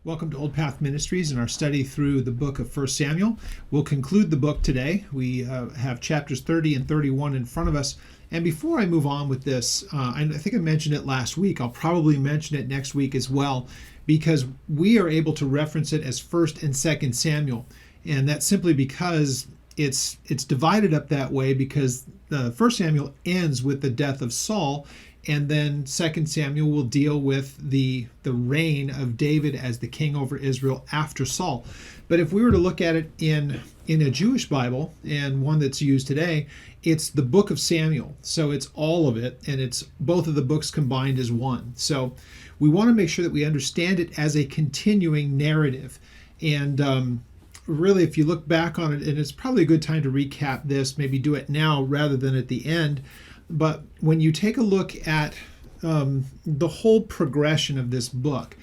Welcome to Old Path Ministries and our study through the book of 1 Samuel. We'll conclude the book today. We have chapters 30 and 31 in front of us. And before I move on with this, I think I mentioned it last week. I'll probably mention it next week as well, because we are able to reference it as 1st and 2nd Samuel. And that's simply because it's divided up that way, because 1 Samuel ends with the death of Saul, and then 2 Samuel will deal with the reign of David as the king over Israel after Saul. But if we were to look at it in a Jewish Bible, and one that's used today, it's the book of Samuel. So it's all of it, and it's both of the books combined as one. So we want to make sure that we understand it as a continuing narrative. And really, if you look back on it, and it's probably a good time to recap this, maybe do it now rather than at the end. But when you take a look at the whole progression of this book,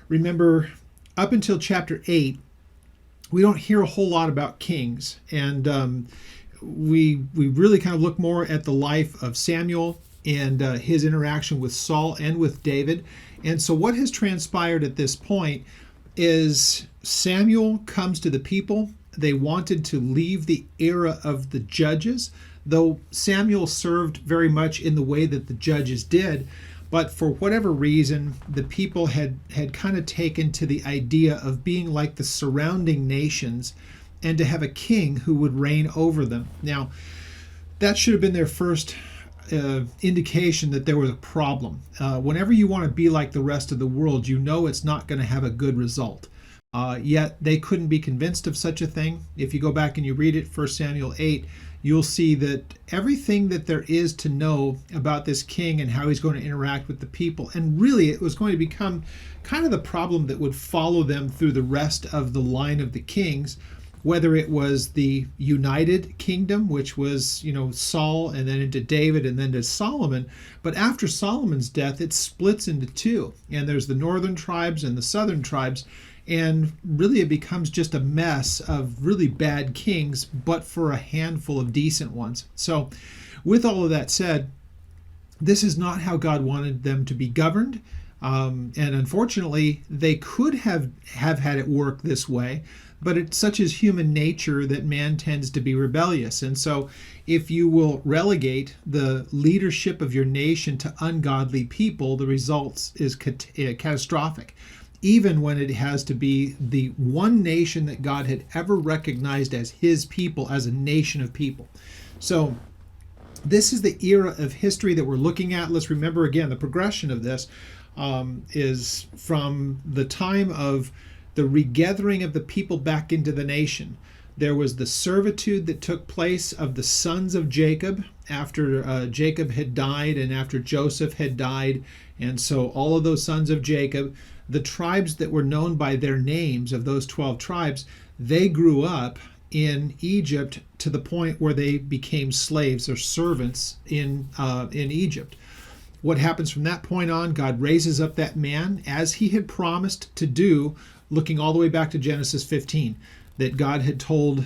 remember, up until chapter 8, we don't hear a whole lot about kings. And we really kind of look more at the life of Samuel and his interaction with Saul and with David. And so what has transpired at this point is Samuel comes to the people. They wanted to leave the era of the judges, though Samuel served very much in the way that the judges did. But for whatever reason, the people had kind of taken to the idea of being like the surrounding nations and to have a king who would reign over them. Now, that should have been their first indication that there was a problem. Whenever you want to be like the rest of the world, you know it's not going to have a good result. Yet they couldn't be convinced of such a thing. If you go back and you read it, 1 Samuel 8, you'll see that everything that there is to know about this king and how he's going to interact with the people, and really it was going to become kind of the problem that would follow them through the rest of the line of the kings, whether it was the united kingdom, which was, Saul, and then into David, and then to Solomon. But after Solomon's death, it splits into two, and there's the northern tribes and the southern tribes. And really it becomes just a mess of really bad kings, but for a handful of decent ones. So with all of that said, this is not how God wanted them to be governed. And unfortunately, they could have had it work this way, but it's such as human nature that man tends to be rebellious. And so if you will relegate the leadership of your nation to ungodly people, the results is catastrophic, even when it has to be the one nation that God had ever recognized as his people, as a nation of people. So this is the era of history that we're looking at. Let's remember again, the progression of this is from the time of the regathering of the people back into the nation. There was the servitude that took place of the sons of Jacob after Jacob had died and after Joseph had died. And so all of those sons of Jacob, the tribes that were known by their names of those 12 tribes, they grew up in Egypt to the point where they became slaves or servants in Egypt. What happens from that point on? God raises up that man as he had promised to do, looking all the way back to Genesis 15, that God had told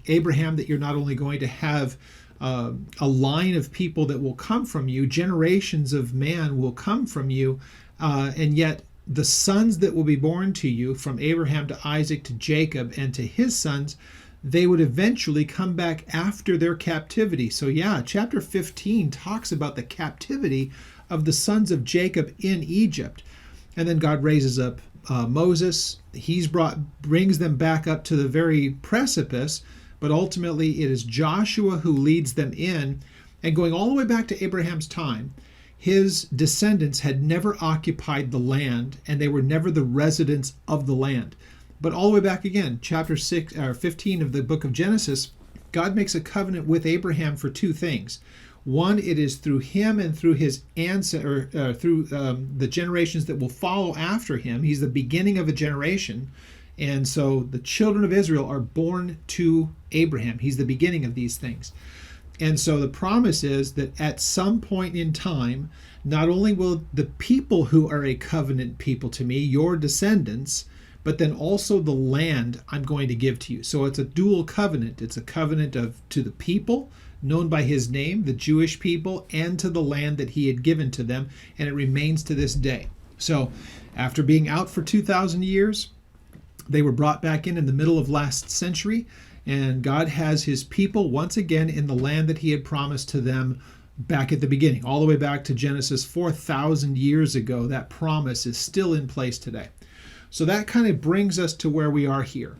Abraham that you're not only going to have a line of people that will come from you, generations of man will come from you, and yet the sons that will be born to you, from Abraham to Isaac to Jacob and to his sons, they would eventually come back after their captivity. So yeah, chapter 15 talks about the captivity of the sons of Jacob in Egypt. And then God raises up Moses. Brings them back up to the very precipice, but ultimately it is Joshua who leads them in. And going all the way back to Abraham's time, his descendants had never occupied the land, and they were never the residents of the land. But all the way back again, chapter 15 of the book of Genesis, God makes a covenant with Abraham for two things. One, it is through him and through his through the generations that will follow after him. He's the beginning of a generation. And so the children of Israel are born to Abraham. He's the beginning of these things. And so the promise is that at some point in time, not only will the people who are a covenant people to me, your descendants, but then also the land I'm going to give to you. So it's a dual covenant. It's a covenant to the people known by his name, the Jewish people, and to the land that he had given to them, and it remains to this day. So After being out for 2,000 years, they were brought back in the middle of last century, and God has his people once again in the land that he had promised to them back at the beginning, all the way back to Genesis 4,000 years ago. That promise is still in place today. So that kind of brings us to where we are here.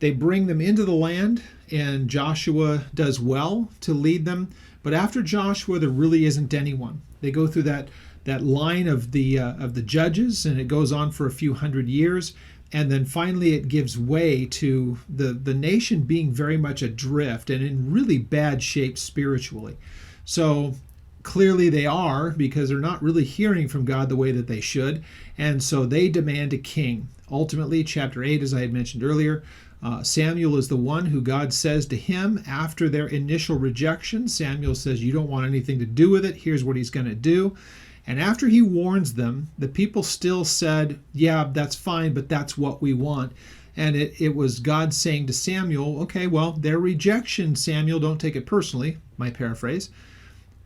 They bring them into the land, and Joshua does well to lead them. But after Joshua, there really isn't anyone. They go through that line of the judges, and it goes on for a few hundred years. And then finally it gives way to the nation being very much adrift and in really bad shape spiritually. So clearly they are, because they're not really hearing from God the way that they should. And so they demand a king. Ultimately, chapter 8, as I had mentioned earlier, Samuel is the one who God says to him after their initial rejection. Samuel says, you don't want anything to do with it. Here's what he's going to do. And after he warns them, the people still said, yeah, that's fine, but that's what we want. And it was God saying to Samuel, okay, well, their rejection, Samuel, don't take it personally, my paraphrase.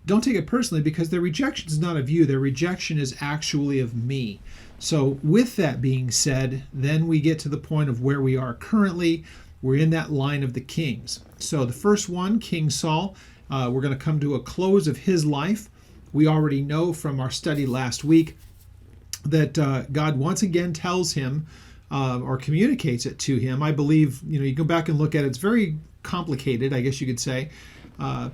Don't take it personally, because their rejection is not of you. Their rejection is actually of me. So with that being said, then we get to the point of where we are currently. We're in that line of the kings. So the first one, King Saul, we're going to come to a close of his life. We already know from our study last week that God once again tells him or communicates it to him. I believe, you go back and look at it. It's very complicated, I guess you could say.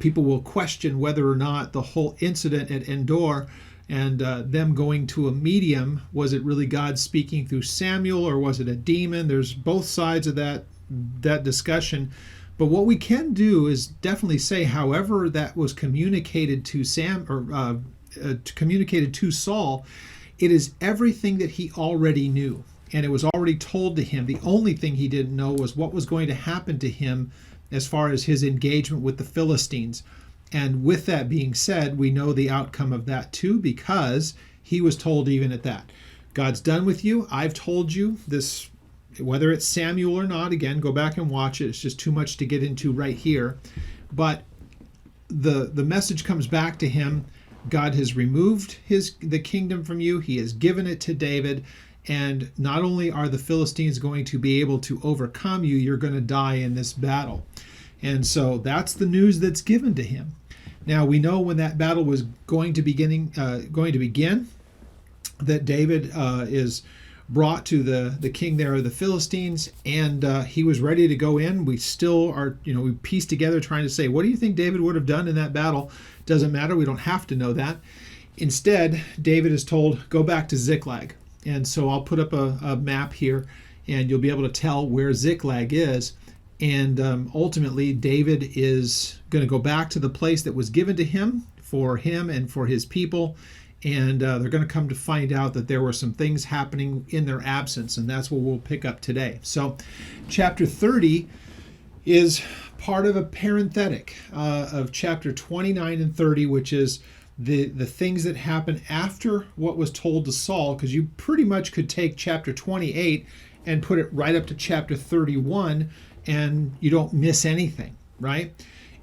People will question whether or not the whole incident at Endor and them going to a medium, was it really God speaking through Samuel, or was it a demon? There's both sides of that discussion. But what we can do is definitely say, however that was communicated to communicated to Saul, it is everything that he already knew, and it was already told to him. The only thing he didn't know was what was going to happen to him as far as his engagement with the Philistines. And with that being said, we know the outcome of that too, because he was told even at that. God's done with you. I've told you this, whether it's Samuel or not. Again, go back and watch it. It's just too much to get into right here. But the message comes back to him. God has removed the kingdom from you. He has given it to David. And not only are the Philistines going to be able to overcome you, you're going to die in this battle. And so that's the news that's given to him. Now we know when that battle was going to begin, that David is brought to the king there of the Philistines, and he was ready to go in. We still are, we piece together trying to say, what do you think David would have done in that battle? Doesn't matter. We don't have to know that. Instead, David is told, go back to Ziklag. And so I'll put up a map here, and you'll be able to tell where Ziklag is. And ultimately, David is going to go back to the place that was given to him for him and for his people. And they're going to come to find out that there were some things happening in their absence. And that's what we'll pick up today. So chapter 30 is part of a parenthetic of chapter 29 and 30, which is the things that happen after what was told to Saul, because you pretty much could take chapter 28 and put it right up to chapter 31, and you don't miss anything, right?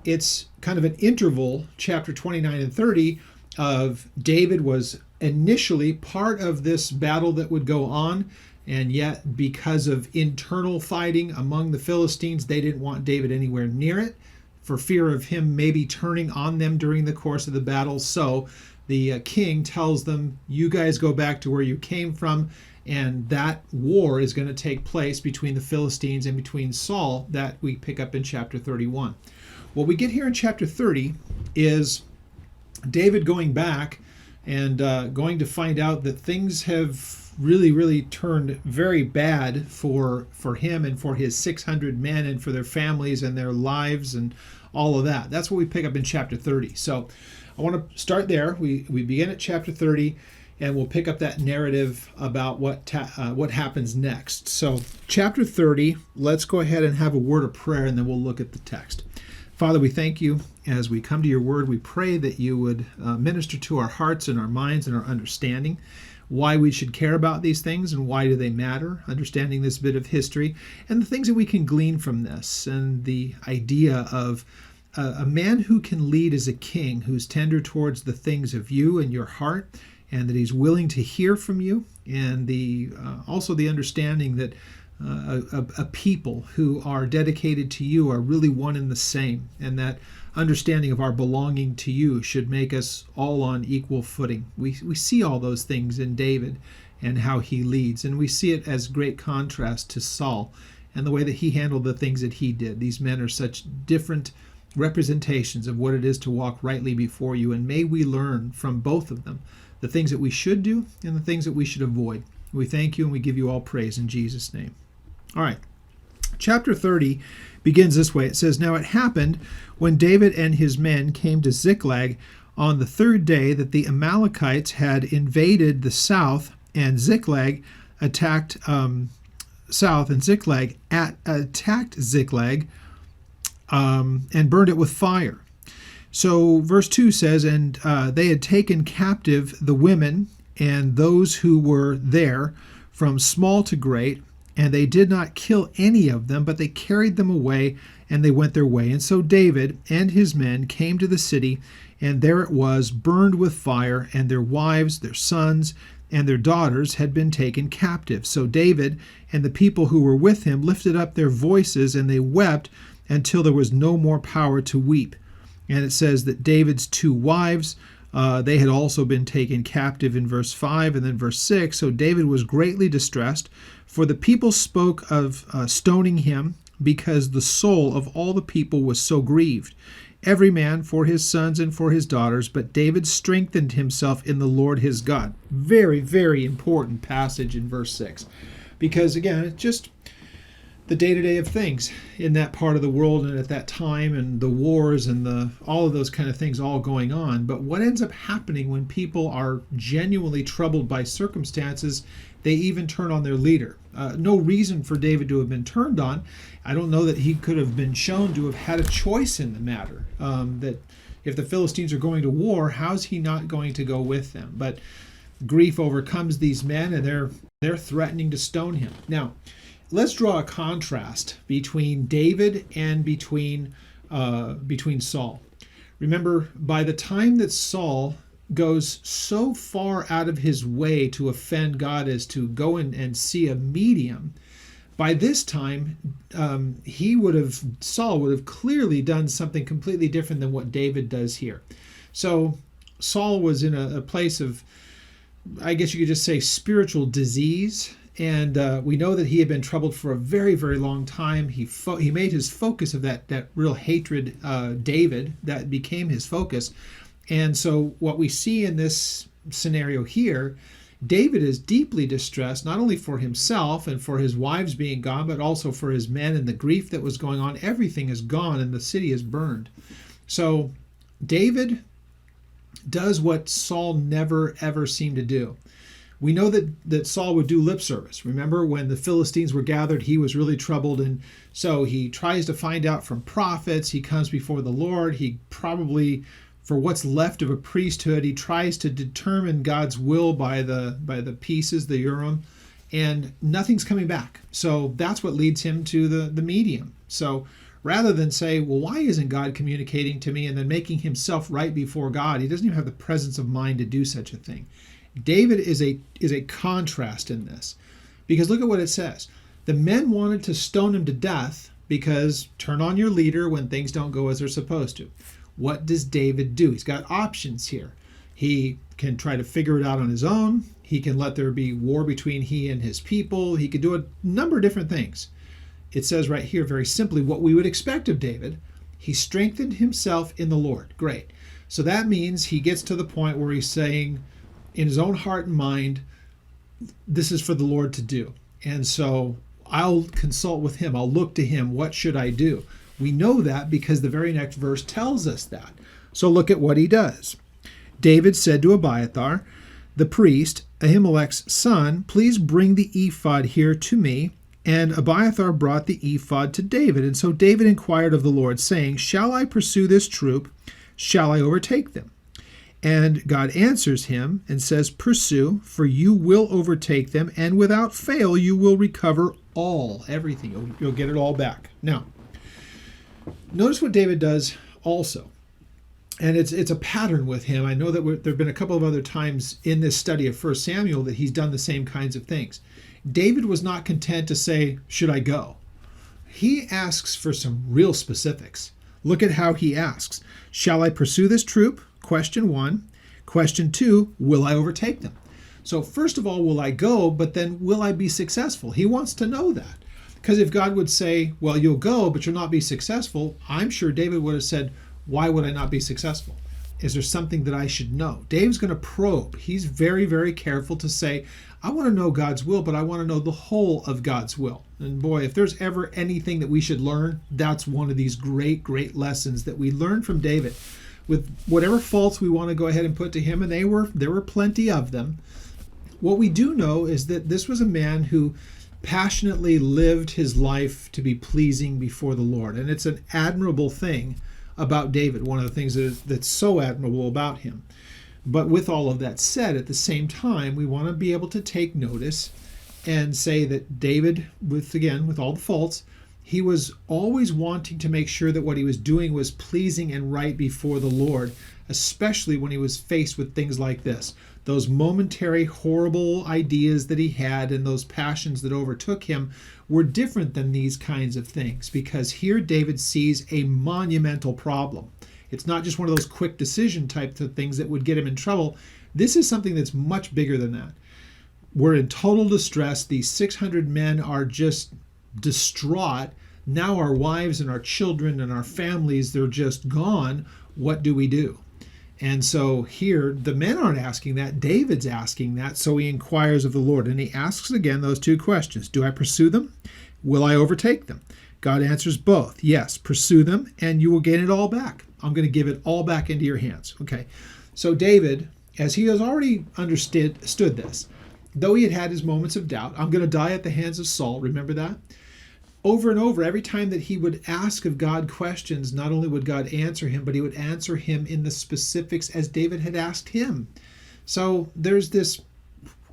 It's kind of an interval, chapter 29 and 30, of David was initially part of this battle that would go on, and yet because of internal fighting among the Philistines, they didn't want David anywhere near it, for fear of him maybe turning on them during the course of the battle. So the king tells them, you guys go back to where you came from, and that war is going to take place between the Philistines and between Saul, that we pick up in chapter 31. What we get here in chapter 30 is David going back and going to find out that things have really turned very bad for him and for his 600 men and for their families and their lives and all of that. That's what we pick up in chapter 30. So I want to start there. We begin at chapter 30, and we'll pick up that narrative about what happens next. So chapter 30, let's go ahead and have a word of prayer, and then we'll look at the text. Father, we thank you as we come to your word. We pray that you would minister to our hearts and our minds and our understanding, why we should care about these things and why do they matter, understanding this bit of history, and the things that we can glean from this, and the idea of a man who can lead as a king, who's tender towards the things of you and your heart, and that he's willing to hear from you, and the also the understanding that a people who are dedicated to you are really one and the same, and that understanding of our belonging to you should make us all on equal footing. We see all those things in David and how he leads, and we see it as great contrast to Saul and the way that he handled the things that he did. These men are such different representations of what it is to walk rightly before you, and may we learn from both of them the things that we should do and the things that we should avoid. We thank you and we give you all praise in Jesus' name. All right. Chapter 30 begins this way. It says, "Now it happened when David and his men came to Ziklag on the third day that the Amalekites had invaded the south, and Ziklag attacked attacked Ziklag and burned it with fire." So verse 2 says, "And they had taken captive the women and those who were there from small to great, and they did not kill any of them, but they carried them away, and they went their way. And so David and his men came to the city, and there it was, burned with fire, and their wives, their sons, and their daughters had been taken captive. So David and the people who were with him lifted up their voices, and they wept until there was no more power to weep." And it says that David's two wives, they had also been taken captive in verse 5, and then verse 6. "So David was greatly distressed, for the people spoke of stoning him, because the soul of all the people was so grieved, every man for his sons and for his daughters. But David strengthened himself in the Lord his God." Very, very important passage in verse 6. Because, again, it's just the day-to-day of things in that part of the world and at that time, and the wars and all of those kind of things all going on. But what ends up happening when people are genuinely troubled by circumstances, they even turn on their leader. No reason for David to have been turned on. I don't know that he could have been shown to have had a choice in the matter. That if the Philistines are going to war, how's he not going to go with them? But grief overcomes these men, and they're threatening to stone him. Now, let's draw a contrast between David and between Saul. Remember, by the time that Saul goes so far out of his way to offend God as to go in and see a medium, by this time Saul would have clearly done something completely different than what David does here. So Saul was in a place of, I guess you could just say, spiritual disease. And we know that he had been troubled for a very, very long time. He made his focus of that real hatred, David. That became his focus. And so what we see in this scenario here, David is deeply distressed, not only for himself and for his wives being gone, but also for his men and the grief that was going on. Everything is gone and the city is burned. So David does what Saul never, ever seemed to do. We know that Saul would do lip service. Remember, when the Philistines were gathered, he was really troubled. And so he tries to find out from prophets. He comes before the Lord. He probably, for what's left of a priesthood, he tries to determine God's will by the pieces, the Urim, and nothing's coming back. So that's what leads him to the medium. So rather than say, well, why isn't God communicating to me, and then making himself right before God, he doesn't even have the presence of mind to do such a thing. David is a contrast in this, because look at what it says. The men wanted to stone him to death because turn on your leader when things don't go as they're supposed to. What does David do? He's got options here. He can try to figure it out on his own. He can let there be war between he and his people. He could do a number of different things. It says right here very simply what we would expect of David. He strengthened himself in the Lord. Great. So that means he gets to the point where he's saying, in his own heart and mind, this is for the Lord to do. And so I'll consult with him. I'll look to him. What should I do? We know that because the very next verse tells us that. So look at what he does. David said to Abiathar, the priest, Ahimelech's son, please bring the ephod here to me. And Abiathar brought the ephod to David. And so David inquired of the Lord, saying, shall I pursue this troop? Shall I overtake them? And God answers him and says, pursue, for you will overtake them, and without fail you will recover everything. You'll get it all back. Now, notice what David does also. And it's a pattern with him. I know that there have been a couple of other times in this study of 1 Samuel that he's done the same kinds of things. David was not content to say, should I go? He asks for some real specifics. Look at how he asks. Shall I pursue this troop? Question 1. Question 2, will I overtake them? So first of all, will I go, but then will I be successful? He wants to know that. Because if God would say, well, you'll go, but you'll not be successful, I'm sure David would have said, why would I not be successful? Is there something that I should know? David's going to probe. He's very, very careful to say, I want to know God's will, but I want to know the whole of God's will. And boy, if there's ever anything that we should learn, that's one of these great, great lessons that we learn from David. With whatever faults we want to go ahead and put to him, and there were plenty of them, what we do know is that this was a man who passionately lived his life to be pleasing before the Lord. And it's an admirable thing about David, one of the things that's so admirable about him. But with all of that said, at the same time, we want to be able to take notice and say that David, with all the faults, he was always wanting to make sure that what he was doing was pleasing and right before the Lord, especially when he was faced with things like this. Those momentary horrible ideas that he had and those passions that overtook him were different than these kinds of things, because here David sees a monumental problem. It's not just one of those quick decision type of things that would get him in trouble. This is something that's much bigger than that. We're in total distress. These 600 men are just distraught. Now our wives and our children and our families, they're just gone. What do we do? And so here, the men aren't asking that. David's asking that. So he inquires of the Lord. And he asks again those two questions. Do I pursue them? Will I overtake them? God answers both. Yes, pursue them and you will gain it all back. I'm going to give it all back into your hands. Okay. So David, as he has already understood this, though he had had his moments of doubt, I'm going to die at the hands of Saul. Remember that? Over and over, every time that he would ask of God questions, not only would God answer him, but he would answer him in the specifics as David had asked him. So there's this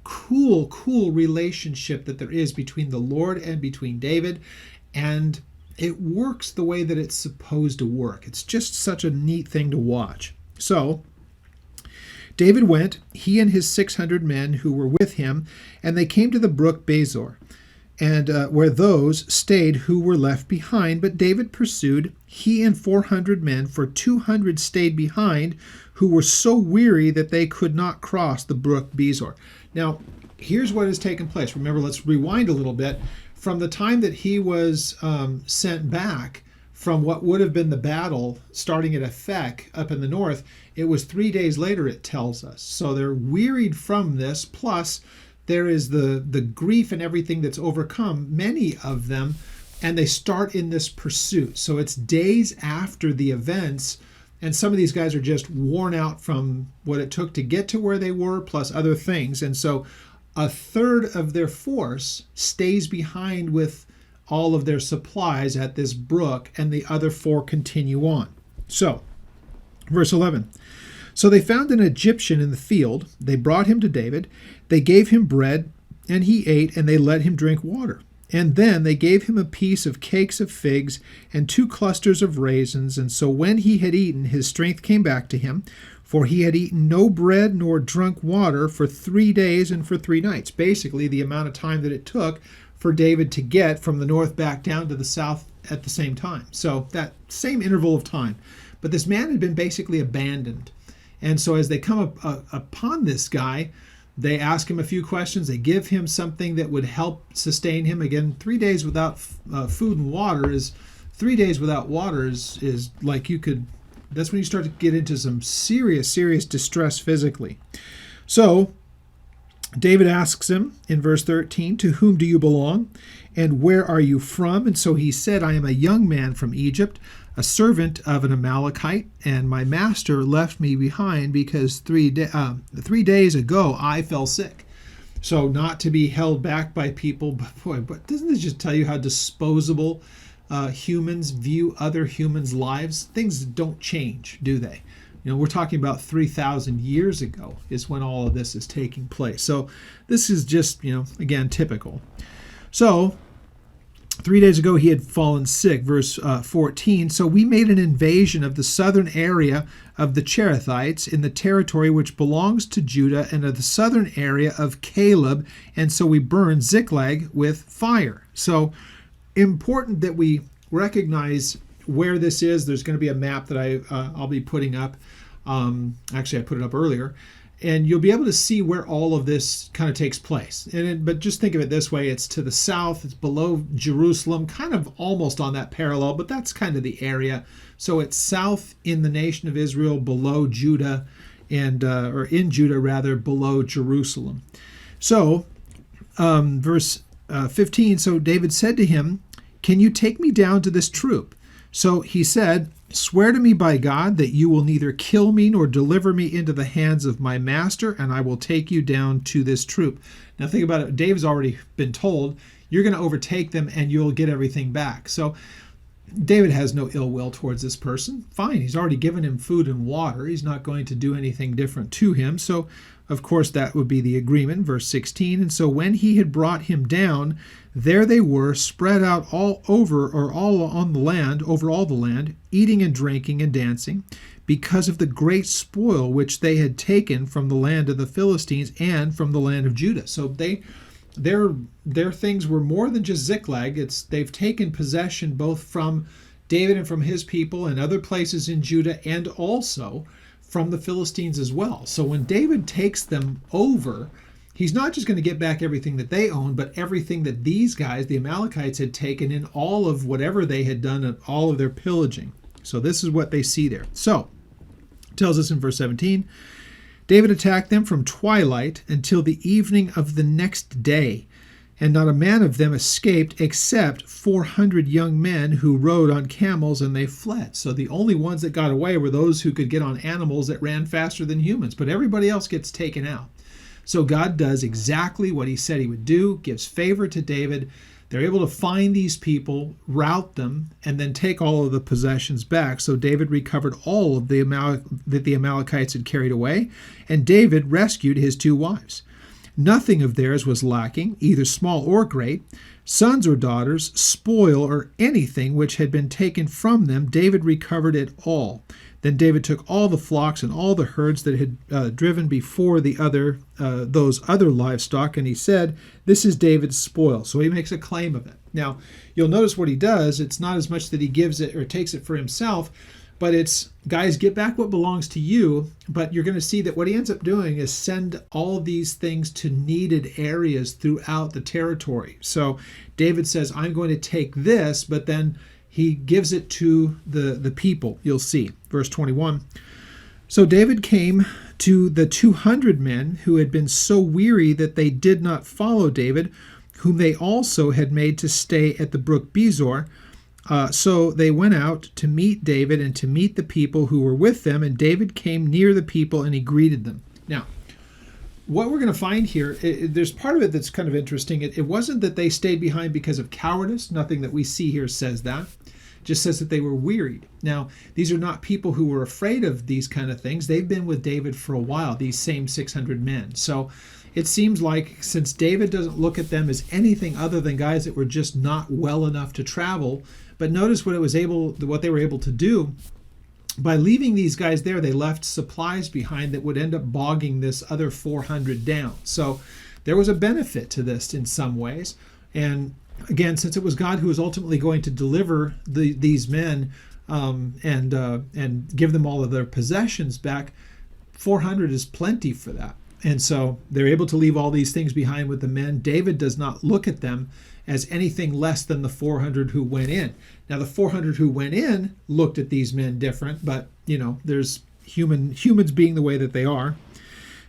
cool relationship that there is between the Lord and between David, and it works the way that it's supposed to work. It's just such a neat thing to watch. So David went, he and his 600 men who were with him, and they came to the brook Bezor, and where those stayed who were left behind. But David pursued, he and 400 men, for 200 stayed behind, who were so weary that they could not cross the brook Bezor. Now, here's what has taken place. Remember, let's rewind a little bit. From the time that he was sent back from what would have been the battle starting at Aphek up in the north, it was 3 days later, it tells us. So they're wearied from this, plus there is the grief and everything that's overcome many of them, and they start in this pursuit. So it's days after the events, and some of these guys are just worn out from what it took to get to where they were, plus other things. And so a third of their force stays behind with all of their supplies at this brook, and the other 4 continue on. So, verse 11. So they found an Egyptian in the field. They brought him to David. They gave him bread, and he ate, and they let him drink water. And then they gave him a piece of cakes of figs and 2 clusters of raisins. And so when he had eaten, his strength came back to him, for he had eaten no bread nor drunk water for 3 days and for 3 nights. Basically, the amount of time that it took for David to get from the north back down to the south at the same time. So that same interval of time. But this man had been basically abandoned. And so as they come upon this guy, they ask him a few questions. They give him something that would help sustain him. Again, 3 days without food and water is 3 days without water is like that's when you start to get into some serious distress physically. So David asks him in verse 13, to whom do you belong, and where are you from? And so he said, I am a young man from Egypt, a servant of an Amalekite, and my master left me behind because 3 days ago I fell sick. So not to be held back by people, but doesn't this just tell you how disposable humans view other humans' lives? Things don't change, do they? We're talking about 3,000 years ago is when all of this is taking place. So this is just, again, typical. So 3 days ago, he had fallen sick, verse 14. So we made an invasion of the southern area of the Cherethites in the territory which belongs to Judah and of the southern area of Caleb. And so we burned Ziklag with fire. So important that we recognize where this is. There's going to be a map that I'll be putting up. Actually, I put it up earlier. And you'll be able to see where all of this kind of takes place. But just think of it this way. It's to the south. It's below Jerusalem, kind of almost on that parallel, but that's kind of the area. So it's south in the nation of Israel, below Judah, or in Judah, rather, below Jerusalem. So, verse 15, so David said to him, "Can you take me down to this troop?" So he said, "Swear to me by God that you will neither kill me nor deliver me into the hands of my master, and I will take you down to this troop." Now think about it. David's already been told, you're going to overtake them and you'll get everything back. So David has no ill will towards this person. Fine, he's already given him food and water. He's not going to do anything different to him. So, of course, that would be the agreement. Verse 16, "And so when he had brought him down, there they were, spread out all over all the land, eating and drinking and dancing, because of the great spoil which they had taken from the land of the Philistines and from the land of Judah." So their things were more than just Ziklag. They've taken possession both from David and from his people and other places in Judah, and also from the Philistines as well. So when David takes them over, he's not just going to get back everything that they own, but everything that these guys, the Amalekites, had taken in all of whatever they had done and all of their pillaging. So this is what they see there. So it tells us in verse 17, "David attacked them from twilight until the evening of the next day, and not a man of them escaped except 400 young men who rode on camels, and they fled." So the only ones that got away were those who could get on animals that ran faster than humans, but everybody else gets taken out. So God does exactly what he said he would do, gives favor to David. They're able to find these people, rout them, and then take all of the possessions back. So David recovered all of that the Amalekites had carried away, and David rescued his 2 wives. Nothing of theirs was lacking, either small or great, sons or daughters, spoil, or anything which had been taken from them. David recovered it all. Then David took all the flocks and all the herds that had driven before those other livestock, and he said, "This is David's spoil." So he makes a claim of it. Now, you'll notice what he does. It's not as much that he gives it or takes it for himself, but it's, guys, get back what belongs to you. But you're going to see that what he ends up doing is send all these things to needed areas throughout the territory. So David says, "I'm going to take this," but then he gives it to the people. You'll see. Verse 21. "So David came to the 200 men who had been so weary that they did not follow David, whom they also had made to stay at the brook Bezor. So they went out to meet David and to meet the people who were with them, and David came near the people and he greeted them." Now, what we're going to find here, there's part of it that's kind of interesting. It wasn't that they stayed behind because of cowardice. Nothing that we see here says that. It just says that they were wearied. Now, these are not people who were afraid of these kind of things. They've been with David for a while, these same 600 men. So it seems like since David doesn't look at them as anything other than guys that were just not well enough to travel, but notice what they were able to do. By leaving these guys there, they left supplies behind that would end up bogging this other 400 down. So there was a benefit to this in some ways. And again, since it was God who was ultimately going to deliver these men and give them all of their possessions back, 400 is plenty for that. And so they're able to leave all these things behind with the men. David does not look at them as anything less than the 400 who went in. Now, the 400 who went in looked at these men different, but, there's humans being the way that they are.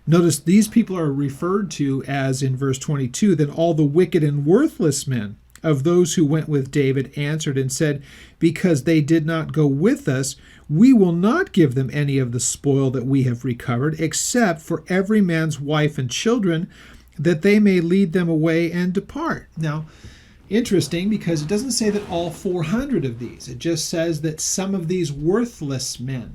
Notice these people are referred to as, in verse 22, "Then all the wicked and worthless men of those who went with David answered and said, Because they did not go with us, we will not give them any of the spoil that we have recovered, except for every man's wife and children, that they may lead them away and depart." Now, interesting, because it doesn't say that all 400 of these. It just says that some of these worthless men.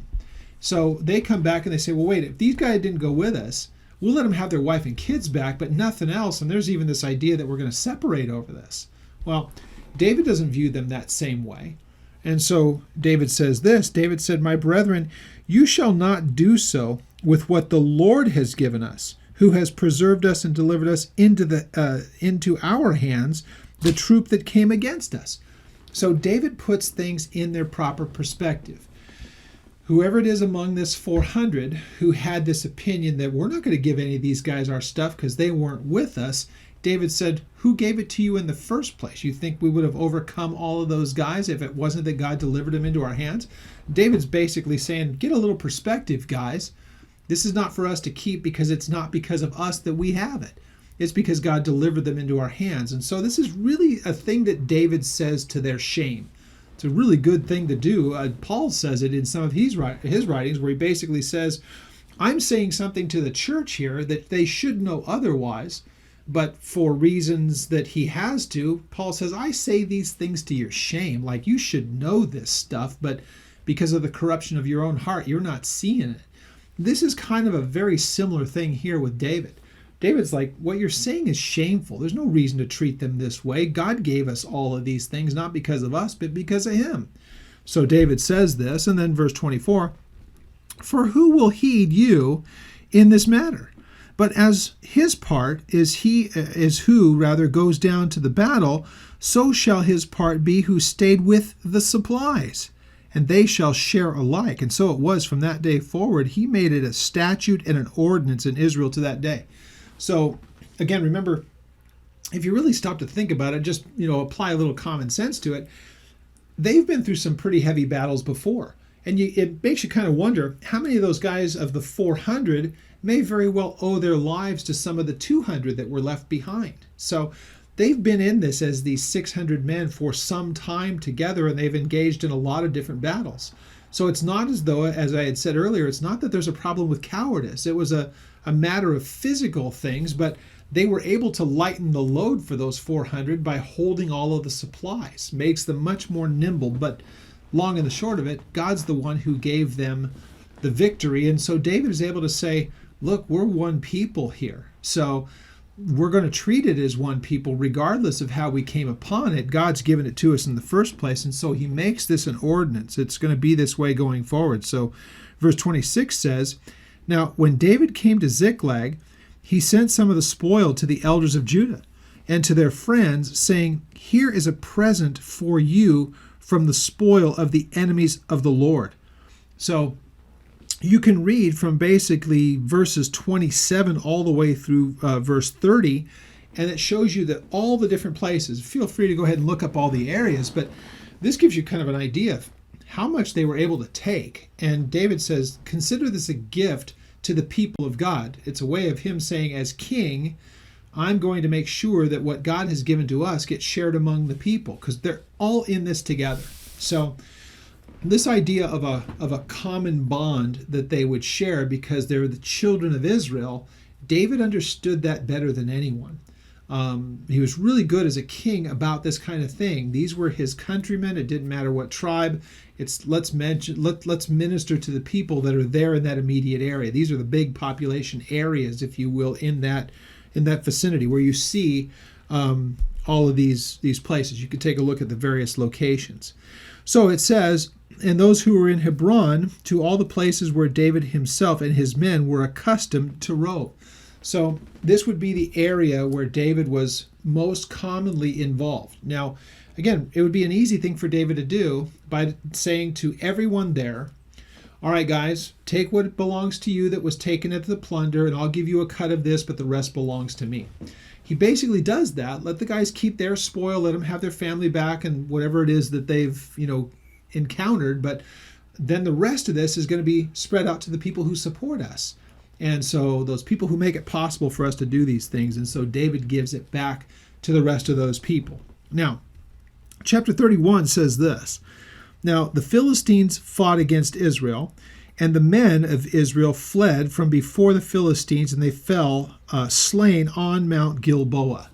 So they come back and they say, well, wait, if these guys didn't go with us, we'll let them have their wife and kids back, but nothing else. And there's even this idea that we're going to separate over this. Well, David doesn't view them that same way. And so David says this. David said, "My brethren, you shall not do so with what the Lord has given us, who has preserved us and delivered us into our hands, the troop that came against us." So David puts things in their proper perspective. Whoever it is among this 400 who had this opinion that we're not going to give any of these guys our stuff because they weren't with us, David said, who gave it to you in the first place? You think we would have overcome all of those guys if it wasn't that God delivered them into our hands? David's basically saying, get a little perspective, guys. This is not for us to keep because it's not because of us that we have it. It's because God delivered them into our hands. And so this is really a thing that David says to their shame. It's a really good thing to do. Paul says it in some of his writings where he basically says, I'm saying something to the church here that they should know otherwise, but for reasons that he has to, Paul says, I say these things to your shame. Like, you should know this stuff, but because of the corruption of your own heart, you're not seeing it. This is kind of a very similar thing here with David. David's like, what you're saying is shameful. There's no reason to treat them this way. God gave us all of these things, not because of us, but because of him. So David says this, and then verse 24, for who will heed you in this matter? But as his part is who goes down to the battle, so shall his part be who stayed with the supplies, and they shall share alike. And so it was from that day forward. He made it a statute and an ordinance in Israel to that day. So again, remember, if you really stop to think about it, just apply a little common sense to it. They've been through some pretty heavy battles before, and it makes you kind of wonder how many of those guys of the 400 may very well owe their lives to some of the 200 that were left behind. So they've been in this as these 600 men for some time together, and they've engaged in a lot of different battles. So it's not as though, as I had said earlier, it's not that there's a problem with cowardice. It was a matter of physical things, but they were able to lighten the load for those 400 by holding all of the supplies. Makes them much more nimble, but long and the short of it, God's the one who gave them the victory. And so David is able to say, look, we're one people here. So we're going to treat it as one people regardless of how we came upon it. God's given it to us in the first place. And so he makes this an ordinance. It's going to be this way going forward. So verse 26 says, now when David came to Ziklag, he sent some of the spoil to the elders of Judah and to their friends, saying, here is a present for you from the spoil of the enemies of the Lord. So you can read from basically verses 27 all the way through verse 30, and it shows you that all the different places, feel free to go ahead and look up all the areas, but this gives you kind of an idea of how much they were able to take. And David says, consider this a gift to the people of God. It's a way of him saying, as king, I'm going to make sure that what God has given to us gets shared among the people, because they're all in this together. So this idea of a common bond that they would share because they're the children of Israel, David understood that better than anyone. He was really good as a king about this kind of thing. These were his countrymen. It didn't matter what tribe. It's let's minister to the people that are there in that immediate area. These are the big population areas, if you will, in that vicinity where you see all of these places. You could take a look at the various locations. So it says, and those who were in Hebron, to all the places where David himself and his men were accustomed to rove. So this would be the area where David was most commonly involved. Now, again, it would be an easy thing for David to do by saying to everyone there, all right, guys, take what belongs to you that was taken at the plunder, and I'll give you a cut of this, but the rest belongs to me. He basically does that. Let the guys keep their spoil, let them have their family back and whatever it is that they've, encountered, but then the rest of this is going to be spread out to the people who support us. And so those people who make it possible for us to do these things. And so David gives it back to the rest of those people. Now, chapter 31 says this. Now, the Philistines fought against Israel, and the men of Israel fled from before the Philistines, and they fell slain on Mount Gilboa.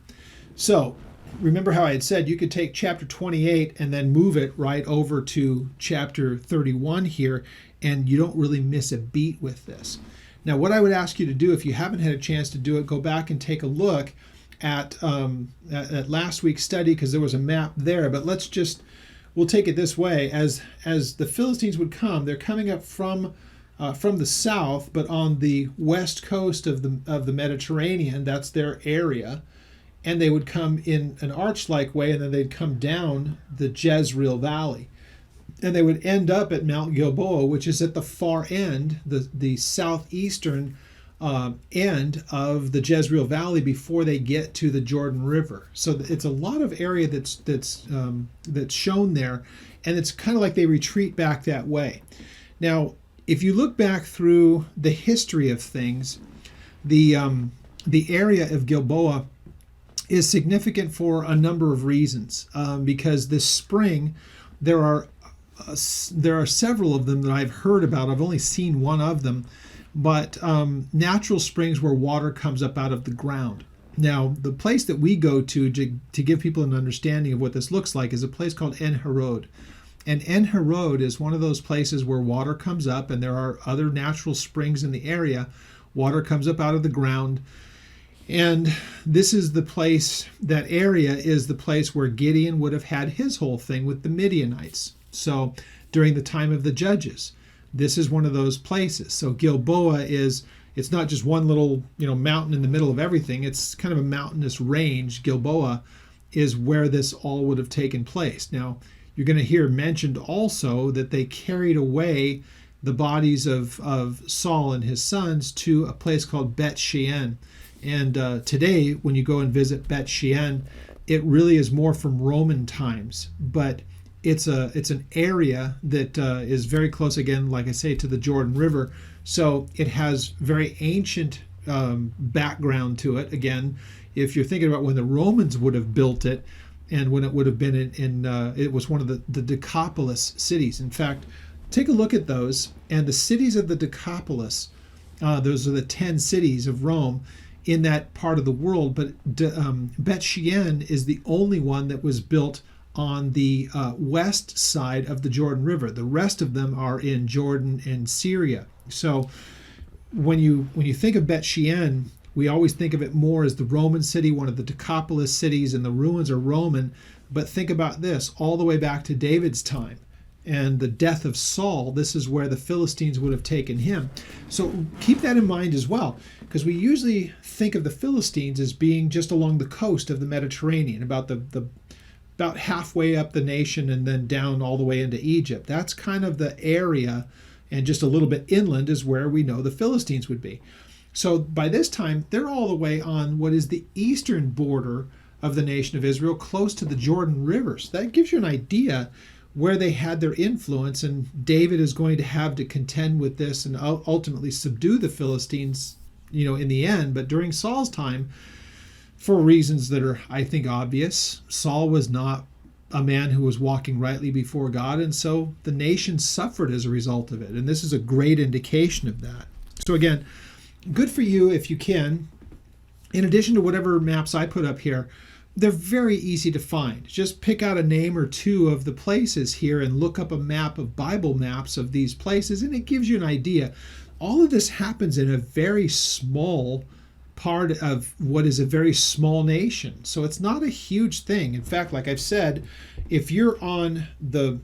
So, remember how I had said you could take chapter 28 and then move it right over to chapter 31 here, and you don't really miss a beat with this. Now, what I would ask you to do, if you haven't had a chance to do it, go back and take a look at last week's study because there was a map there. But we'll take it this way: as the Philistines would come, they're coming up from the south, but on the west coast of the Mediterranean. That's their area, and they would come in an arch-like way, and then they'd come down the Jezreel Valley, and they would end up at Mount Gilboa, which is at the far end, the southeastern end of the Jezreel Valley before they get to the Jordan River. So it's a lot of area that's shown there, and it's kind of like they retreat back that way. Now, if you look back through the history of things, the area of Gilboa is significant for a number of reasons. Because this spring, there are several of them that I've heard about. I've only seen one of them, but natural springs where water comes up out of the ground. Now, the place that we go to give people an understanding of what this looks like is a place called En Harod. And En Harod is one of those places where water comes up, and there are other natural springs in the area. Water comes up out of the ground. And this is the place, that area is the place where Gideon would have had his whole thing with the Midianites. So during the time of the Judges, this is one of those places. So Gilboa it's not just one little, mountain in the middle of everything. It's kind of a mountainous range. Gilboa is where this all would have taken place. Now, you're going to hear mentioned also that they carried away the bodies of Saul and his sons to a place called Bet Shean. And today, when you go and visit Bet Shean, it really is more from Roman times, but it's an area that is very close, again, like I say, to the Jordan River. So it has very ancient background to it. Again, if you're thinking about when the Romans would have built it, and when it would have been it was one of the Decapolis cities. In fact, take a look at those, and the cities of the Decapolis, those are the 10 cities of Rome in that part of the world, but Bet Shean is the only one that was built on the west side of the Jordan River. The rest of them are in Jordan and Syria. So when you think of Bet Shean, we always think of it more as the Roman city, one of the Decapolis cities, and the ruins are Roman. But think about this, all the way back to David's time and the death of Saul, this is where the Philistines would have taken him. So keep that in mind as well, because we usually think of the Philistines as being just along the coast of the Mediterranean, about about halfway up the nation and then down all the way into Egypt. That's kind of the area, and just a little bit inland is where we know the Philistines would be. So by this time, they're all the way on what is the eastern border of the nation of Israel, close to the Jordan River. So that gives you an idea where they had their influence, and David is going to have to contend with this and ultimately subdue the Philistines, in the end. But during Saul's time, for reasons that are, I think, obvious, Saul was not a man who was walking rightly before God, and so the nation suffered as a result of it. And this is a great indication of that. So again, good for you if you can. In addition to whatever maps I put up here, they're very easy to find. Just pick out a name or two of the places here and look up a map of Bible maps of these places, and it gives you an idea. All of this happens in a very small part of what is a very small nation. So it's not a huge thing. In fact, like I've said, if you're on the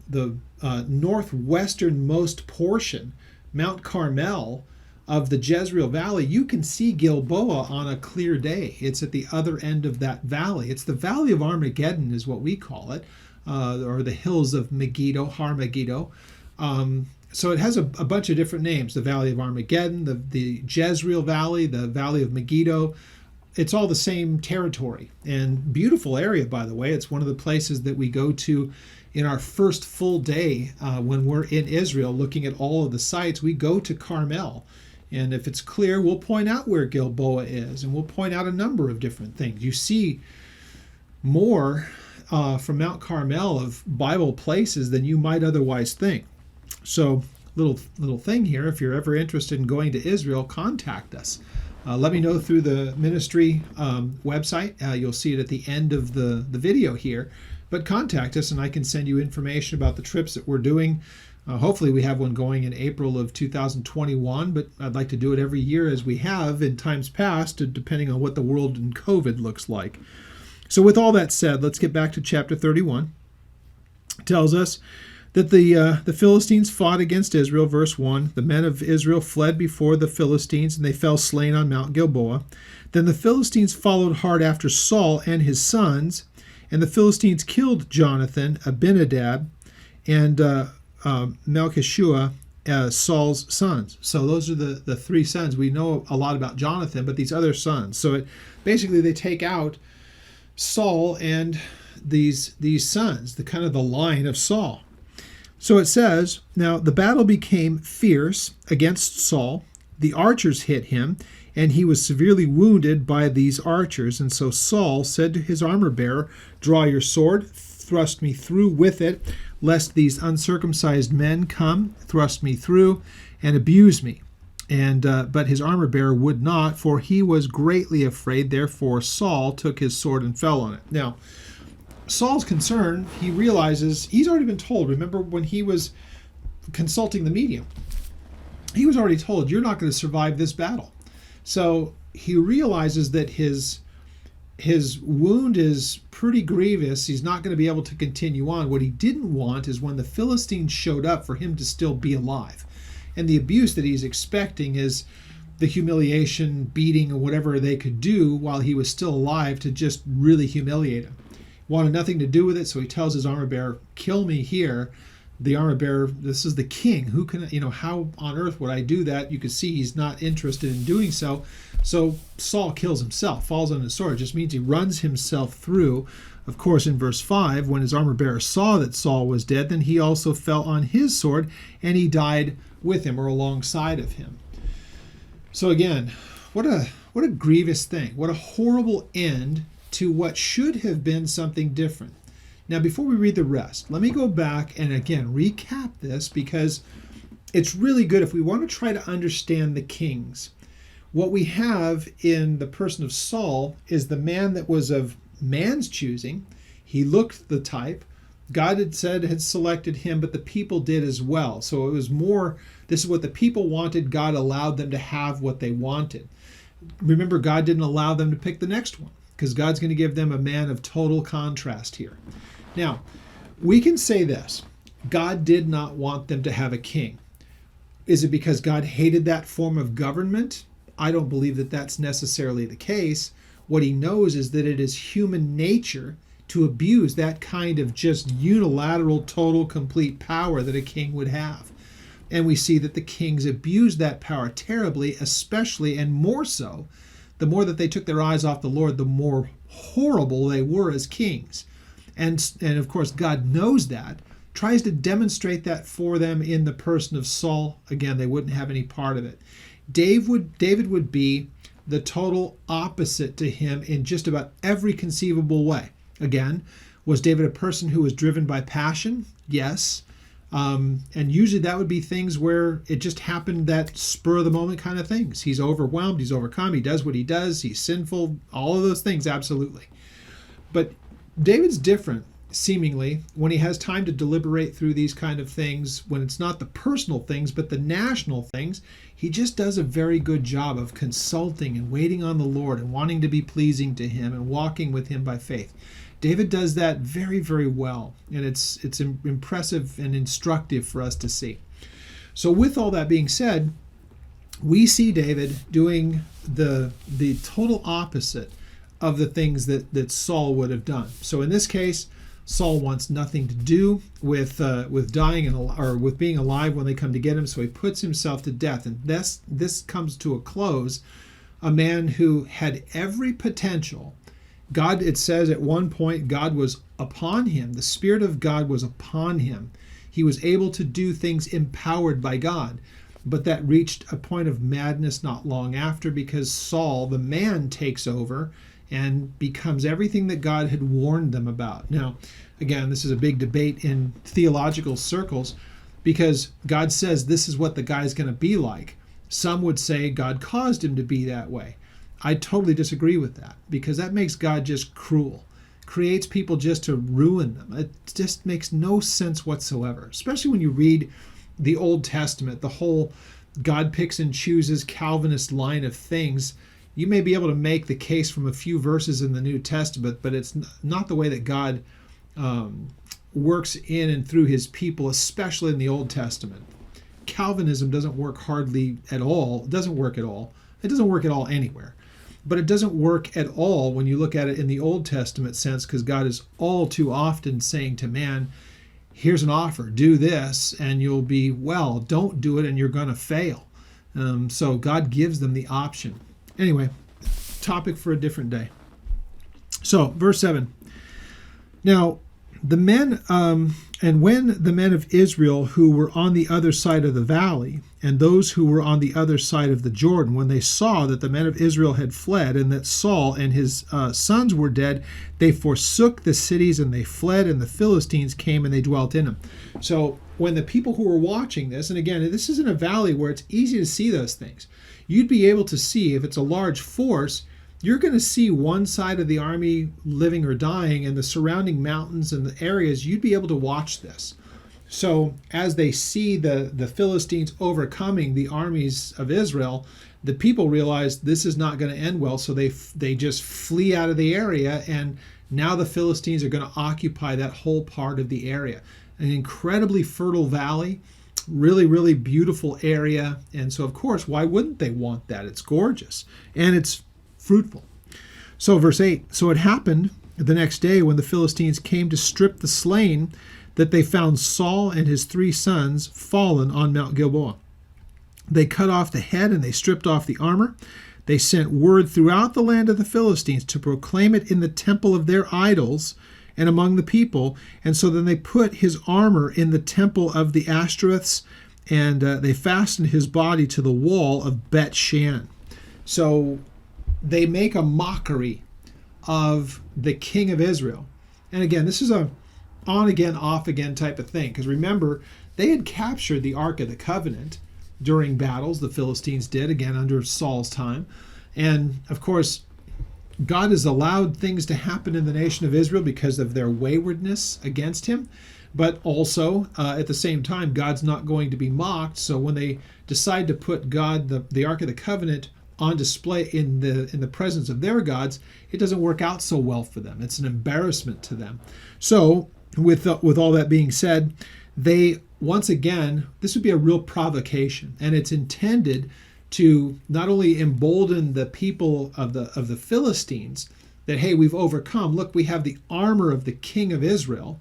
northwesternmost portion, Mount Carmel, of the Jezreel Valley, you can see Gilboa on a clear day. It's at the other end of that valley. It's the Valley of Armageddon is what we call it, or the hills of Megiddo, Har Megiddo. So it has a bunch of different names: the Valley of Armageddon, the Jezreel Valley, the Valley of Megiddo. It's all the same territory, and beautiful area, by the way. It's one of the places that we go to in our first full day when we're in Israel, looking at all of the sites. We go to Carmel. And if it's clear, we'll point out where Gilboa is, and we'll point out a number of different things. You see more from Mount Carmel of Bible places than you might otherwise think. So, little thing here, if you're ever interested in going to Israel, contact us. Let me know through the ministry website. You'll see it at the end of the video here. But contact us, and I can send you information about the trips that we're doing. Hopefully we have one going in April of 2021, but I'd like to do it every year as we have in times past, depending on what the world in COVID looks like. So with all that said, let's get back to chapter 31. It tells us that the Philistines fought against Israel, verse 1. The men of Israel fled before the Philistines, and they fell slain on Mount Gilboa. Then the Philistines followed hard after Saul and his sons, and the Philistines killed Jonathan, Abinadab, and Melchishua, Saul's sons. So those are the three sons. We know a lot about Jonathan, but these other sons. So basically they take out Saul and these sons, the kind of the line of Saul. So it says, now the battle became fierce against Saul. The archers hit him, and he was severely wounded by these archers. And so Saul said to his armor-bearer, "Draw your sword, thrust me through with it, lest these uncircumcised men come, thrust me through, and abuse me." But his armor-bearer would not, for he was greatly afraid. Therefore Saul took his sword and fell on it. Now, Saul's concern, he realizes, he's already been told. Remember when he was consulting the medium? He was already told, you're not going to survive this battle. So he realizes that his wound is pretty grievous. He's not going to be able to continue on. What he didn't want is when the Philistines showed up for him to still be alive. And the abuse that he's expecting is the humiliation, beating, or whatever they could do while he was still alive to just really humiliate him. Wanted nothing to do with it, so he tells his armor-bearer, "Kill me here." The armor-bearer, this is the king. Who can, how on earth would I do that? You can see he's not interested in doing so. So Saul kills himself, falls on his sword. It just means he runs himself through. Of course, in verse 5, when his armor-bearer saw that Saul was dead, then he also fell on his sword, and he died with him or alongside of him. So again, what a grievous thing. What a horrible end to what should have been something different. Now, before we read the rest, let me go back and again recap this, because it's really good if we want to try to understand the kings. What we have in the person of Saul is the man that was of man's choosing. He looked the type. God had selected him, but the people did as well. So it was more, this is what the people wanted. God allowed them to have what they wanted. Remember, God didn't allow them to pick the next one, because God's going to give them a man of total contrast here. Now, we can say this. God did not want them to have a king. Is it because God hated that form of government? I don't believe that that's necessarily the case. What he knows is that it is human nature to abuse that kind of just unilateral, total, complete power that a king would have. And we see that the kings abused that power terribly, especially and more so. The more that they took their eyes off the Lord, the more horrible they were as kings. And of course, God knows that, tries to demonstrate that for them in the person of Saul. Again, they wouldn't have any part of it. David would be the total opposite to him in just about every conceivable way. Again, was David a person who was driven by passion? Yes. And usually that would be things where it just happened, that spur of the moment kind of things. He's overwhelmed, he's overcome, he does what he does, he's sinful, all of those things, absolutely. But David's different, seemingly, when he has time to deliberate through these kind of things, when it's not the personal things, but the national things. He just does a very good job of consulting and waiting on the Lord and wanting to be pleasing to him and walking with him by faith. David does that very, very well, and it's impressive and instructive for us to see. So with all that being said, we see David doing the total opposite of the things that Saul would have done. So in this case, Saul wants nothing to do with dying or with being alive when they come to get him, so he puts himself to death. And this comes to a close. A man who had every potential. God, it says at one point, God was upon him. The Spirit of God was upon him. He was able to do things empowered by God. But that reached a point of madness not long after, because Saul, the man, takes over and becomes everything that God had warned them about. Now, again, this is a big debate in theological circles, because God says this is what the guy's going to be like. Some would say God caused him to be that way. I totally disagree with that, because that makes God just cruel. Creates people just to ruin them. It just makes no sense whatsoever, especially when you read the Old Testament, the whole God picks and chooses Calvinist line of things, you may be able to make the case from a few verses in the New Testament, but it's not the way that God works in and through his people, especially in the Old Testament. Calvinism doesn't work hardly at all. It doesn't work at all. It doesn't work at all anywhere. But it doesn't work at all when you look at it in the Old Testament sense, because God is all too often saying to man, here's an offer, do this and you'll be well. Don't do it and you're going to fail. So God gives them the option. Anyway, topic for a different day. So, verse 7. Now, the men, and when the men of Israel who were on the other side of the valley, and those who were on the other side of the Jordan, when they saw that the men of Israel had fled, and that Saul and his sons were dead, they forsook the cities and they fled, and the Philistines came and they dwelt in them. So when the people who were watching this, and again, this is in a valley where it's easy to see those things, you'd be able to see, if it's a large force, you're going to see one side of the army living or dying, and the surrounding mountains and the areas, you'd be able to watch this. So as they see the Philistines overcoming the armies of Israel, the people realize this is not going to end well, so they just flee out of the area, and now the Philistines are going to occupy that whole part of the area. An incredibly fertile valley, really, really beautiful area, and so of course, why wouldn't they want that? It's gorgeous, and it's fruitful. So verse 8, so it happened the next day when the Philistines came to strip the slain, that they found Saul and his 3 sons fallen on Mount Gilboa. They cut off the head and they stripped off the armor. They sent word throughout the land of the Philistines to proclaim it in the temple of their idols and among the people. And so then they put his armor in the temple of the Ashtoreths, and they fastened his body to the wall of Bet Shan. So they make a mockery of the king of Israel. And again, this is a on again, off again type of thing. Because remember, they had captured the Ark of the Covenant during battles. The Philistines did, again, under Saul's time. And of course, God has allowed things to happen in the nation of Israel because of their waywardness against him. But also, at the same time, God's not going to be mocked. So when they decide to put God, the Ark of the Covenant, on display in the presence of their gods, it doesn't work out so well for them. It's an embarrassment to them. So with all that being said, they once again, this would be a real provocation, and it's intended to not only embolden the people of the Philistines that, hey, we've overcome. Look, we have the armor of the king of Israel,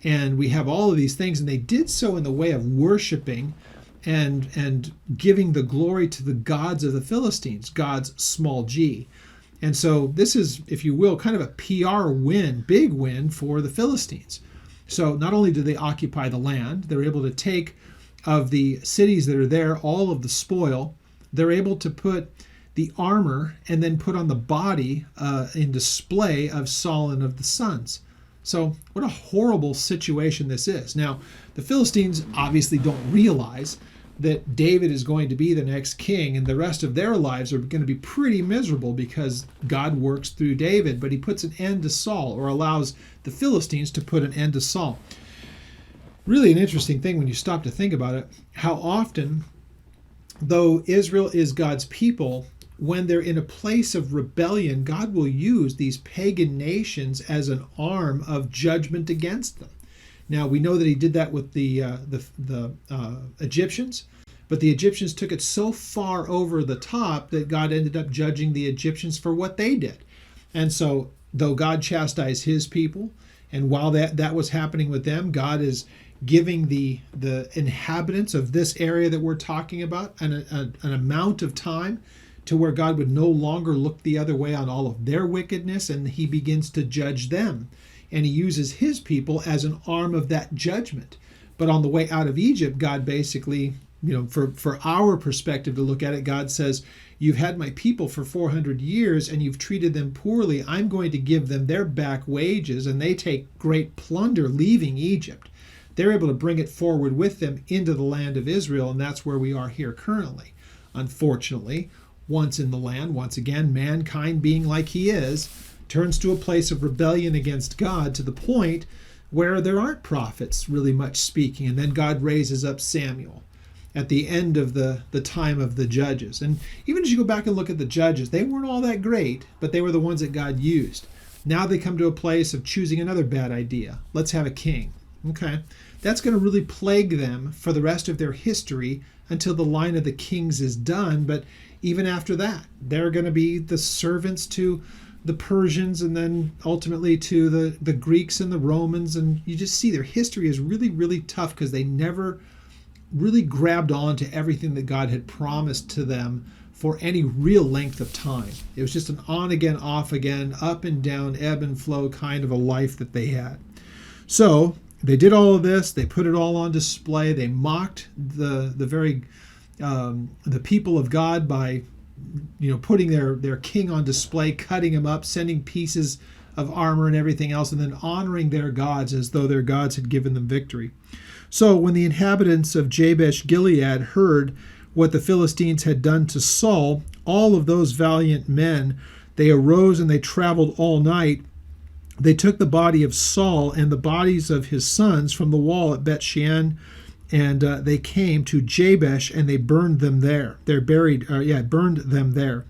and we have all of these things, and they did so in the way of worshiping and giving the glory to the gods of the Philistines, gods small g. And so this is, if you will, kind of a PR win, big win for the Philistines. So not only do they occupy the land, they're able to take of the cities that are there all of the spoil. They're able to put the armor and then put on the body in display of Saul and of the sons. So what a horrible situation this is. Now, the Philistines obviously don't realize that David is going to be the next king, and the rest of their lives are going to be pretty miserable because God works through David, but he puts an end to Saul, or allows the Philistines to put an end to Saul. Really an interesting thing when you stop to think about it, how often, though Israel is God's people, when they're in a place of rebellion, God will use these pagan nations as an arm of judgment against them. Now, we know that he did that with the Egyptians, but the Egyptians took it so far over the top that God ended up judging the Egyptians for what they did. And so, though God chastised his people, and while that was happening with them, God is giving the inhabitants of this area that we're talking about an amount of time to where God would no longer look the other way on all of their wickedness, and he begins to judge them. And he uses his people as an arm of that judgment. But on the way out of Egypt, God basically, for our perspective to look at it, God says, you've had my people for 400 years and you've treated them poorly. I'm going to give them their back wages, and they take great plunder leaving Egypt. They're able to bring it forward with them into the land of Israel, and that's where we are here currently. Unfortunately, once in the land, once again, mankind being like he is, turns to a place of rebellion against God to the point where there aren't prophets really much speaking, and then God raises up Samuel at the end of the time of the judges. And even as you go back and look at the judges, they weren't all that great, but they were the ones that God used. Now they come to a place of choosing another bad idea. Let's have a king. Okay, that's going to really plague them for the rest of their history until the line of the kings is done. But even after that, they're going to be the servants to the Persians and then ultimately to the Greeks and the Romans. And you just see their history is really, really tough because they never really grabbed on to everything that God had promised to them for any real length of time. It was just an on again, off again, up and down, ebb and flow kind of a life that they had. So they did all of this. They put it all on display. They mocked the people of God by putting their king on display, cutting him up, sending pieces of armor and everything else, and then honoring their gods as though their gods had given them victory. So when the inhabitants of Jabesh Gilead heard what the Philistines had done to Saul, all of those valiant men, they arose and they traveled all night. They took the body of Saul and the bodies of his sons from the wall at Beth-shean, and they came to Jabesh and they burned them there. Burned them there.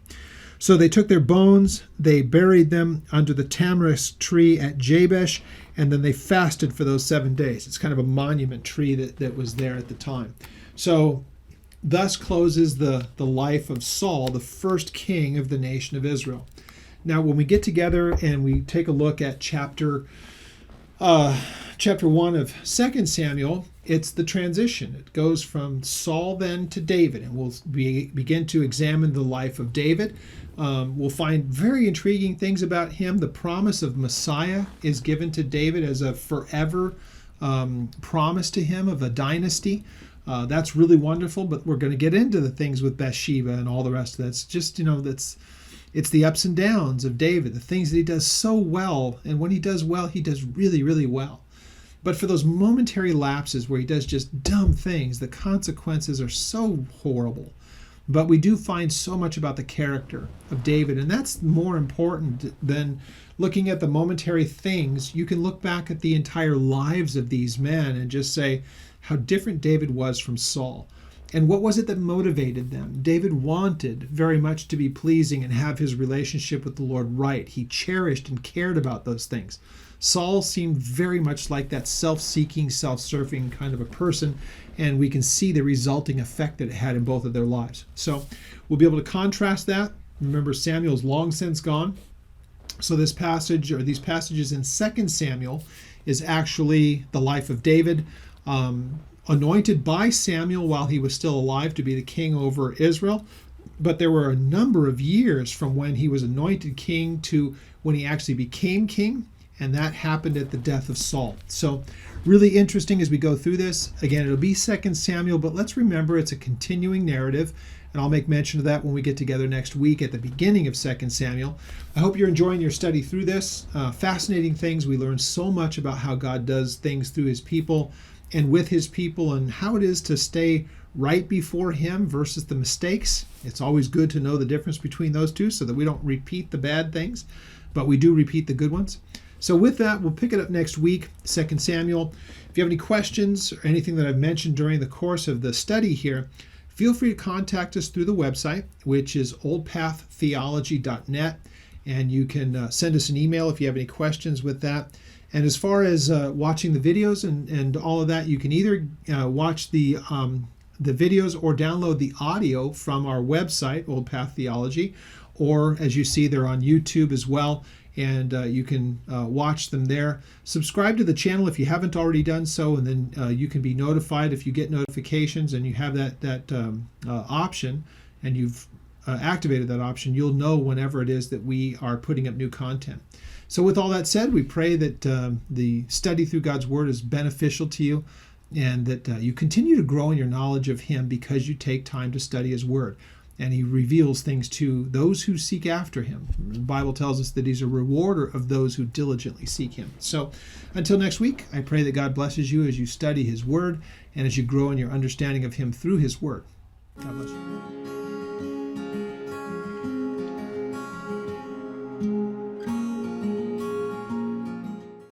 So they took their bones, they buried them under the tamarisk tree at Jabesh, and then they fasted for those 7 days. It's kind of a monument tree that was there at the time. So thus closes the life of Saul, the first king of the nation of Israel. Now, when we get together and we take a look at chapter 1 of 2 Samuel, it's the transition. It goes from Saul then to David, and we'll begin to examine the life of David. We'll find very intriguing things about him. The promise of Messiah is given to David as a forever promise to him of a dynasty. That's really wonderful, but we're going to get into the things with Bathsheba and all the rest of that. It's just, it's the ups and downs of David, the things that he does so well. And when he does well, he does really, really well. But for those momentary lapses where he does just dumb things, the consequences are so horrible. But we do find so much about the character of David, and that's more important than looking at the momentary things. You can look back at the entire lives of these men and just say how different David was from Saul. And what was it that motivated them? David wanted very much to be pleasing and have his relationship with the Lord right. He cherished and cared about those things. Saul seemed very much like that self-seeking, self-serving kind of a person, and we can see the resulting effect that it had in both of their lives. So we'll be able to contrast that. Remember, Samuel's long since gone. So this passage, or these passages in 2 Samuel, is actually the life of David, anointed by Samuel while he was still alive to be the king over Israel. But there were a number of years from when he was anointed king to when he actually became king, and that happened at the death of Saul. So really interesting as we go through this. Again, it'll be 2 Samuel, but let's remember it's a continuing narrative, and I'll make mention of that when we get together next week at the beginning of 2 Samuel. I hope you're enjoying your study through this. Fascinating things. We learn so much about how God does things through his people and with his people, and how it is to stay right before him versus the mistakes. It's always good to know the difference between those two so that we don't repeat the bad things, but we do repeat the good ones. So with that, we'll pick it up next week, 2 Samuel. If you have any questions or anything that I've mentioned during the course of the study here, feel free to contact us through the website, which is oldpaththeology.net, and you can send us an email if you have any questions with that. And as far as watching the videos and all of that, you can either watch the videos or download the audio from our website, Old Path Theology, or as you see, they're on YouTube as well, and you can watch them there. Subscribe to the channel if you haven't already done so, and then you can be notified if you get notifications and you have that option, and you've activated that option. You'll know whenever it is that we are putting up new content. So with all that said, we pray that the study through God's Word is beneficial to you, and that you continue to grow in your knowledge of him because you take time to study his Word. And he reveals things to those who seek after him. The Bible tells us that he's a rewarder of those who diligently seek him. So until next week, I pray that God blesses you as you study his Word and as you grow in your understanding of him through his Word. God bless you.